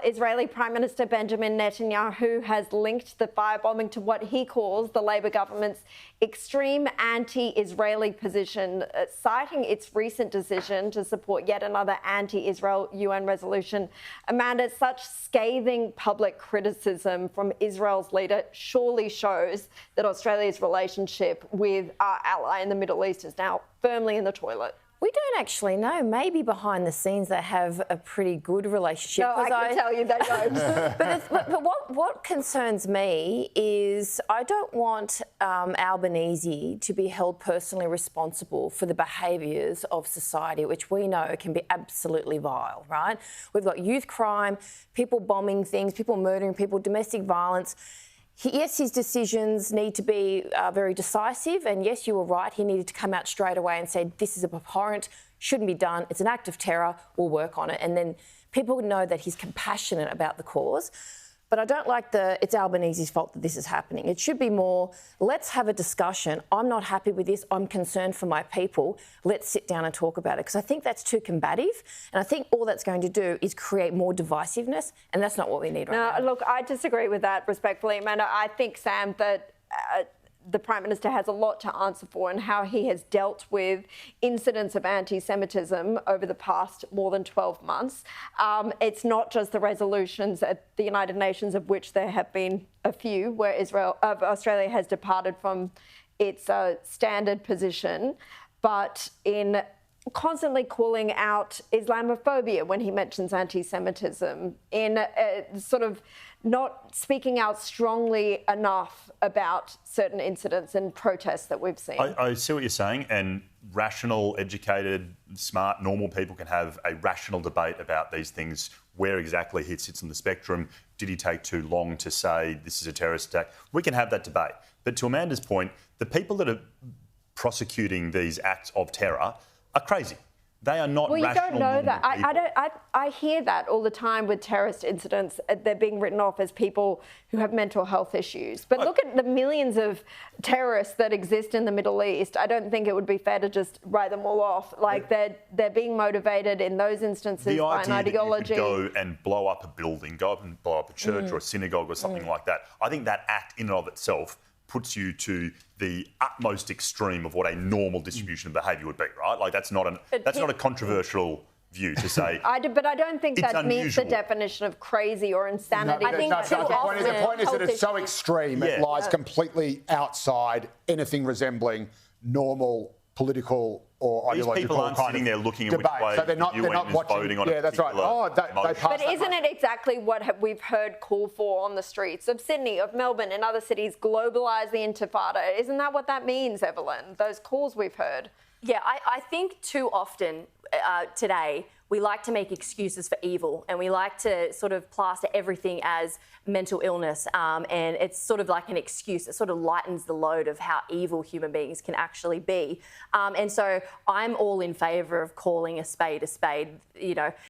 Israeli Prime Minister Benjamin Netanyahu has linked the firebombing to what he calls the Labour government's extreme anti-Israeli position, citing its recent decision to support yet another anti-Israel UN resolution. Amanda, such scathing public criticism from Israel's leader surely shows that Australia's relationship with our ally in the Middle East is now firmly in the toilet. We don't actually know. Maybe behind the scenes they have a pretty good relationship. No, I can tell you they don't. but what concerns me is I don't want Albanese to be held personally responsible for the behaviours of society, which we know can be absolutely vile, right? We've got youth crime, people bombing things, people murdering people, domestic violence. Yes, his decisions need to be very decisive, and yes, you were right, he needed to come out straight away and say, this is abhorrent, shouldn't be done, it's an act of terror, we'll work on it. And then people know that he's compassionate about the cause. But I don't like it's Albanese's fault that this is happening. It should be more, let's have a discussion. I'm not happy with this. I'm concerned for my people. Let's sit down and talk about it. Because I think that's too combative. And I think all that's going to do is create more divisiveness. And that's not what we need right now. Look, I disagree with that respectfully, Amanda. I think, Sam, that the Prime Minister has a lot to answer for in how he has dealt with incidents of anti-Semitism over the past more than 12 months. It's not just the resolutions at the United Nations, of which there have been a few, where Australia has departed from its standard position, but in constantly calling out Islamophobia when he mentions anti-Semitism, in sort of not speaking out strongly enough about certain incidents and protests that we've seen. I see what you're saying, and rational, educated, smart, normal people can have a rational debate about these things. Where exactly he sits on the spectrum? Did he take too long to say this is a terrorist attack? We can have that debate. But to Amanda's point, the people that are prosecuting these acts of terror are crazy. They are not rational. Well, you don't know that. I hear that all the time with terrorist incidents. They're being written off as people who have mental health issues. But look at the millions of terrorists that exist in the Middle East. I don't think it would be fair to just write them all off. Like, they're being motivated in those instances by an ideology. The idea that you could go and blow up a building, go up and blow up a church or a synagogue or something like that, I think that act in and of itself puts you to the utmost extreme of what a normal distribution of behaviour would be, right? Like, that's not a controversial view to say. But I don't think that meets the definition of crazy or insanity. No, the point is that it's so extreme, it lies completely outside anything resembling normal political or these ideological people aren't sitting there looking at which way so they're not watching, voting on that's right. But isn't it exactly what we've heard called for on the streets of Sydney, of Melbourne and other cities? Globalise the Intifada. Isn't that what that means, Evelyn? Those calls we've heard. Yeah, I think too often today we like to make excuses for evil, and we like to sort of plaster everything as mental illness, and it's sort of like an excuse. It sort of lightens the load of how evil human beings can actually be. And so I'm all in favour of calling a spade, you know.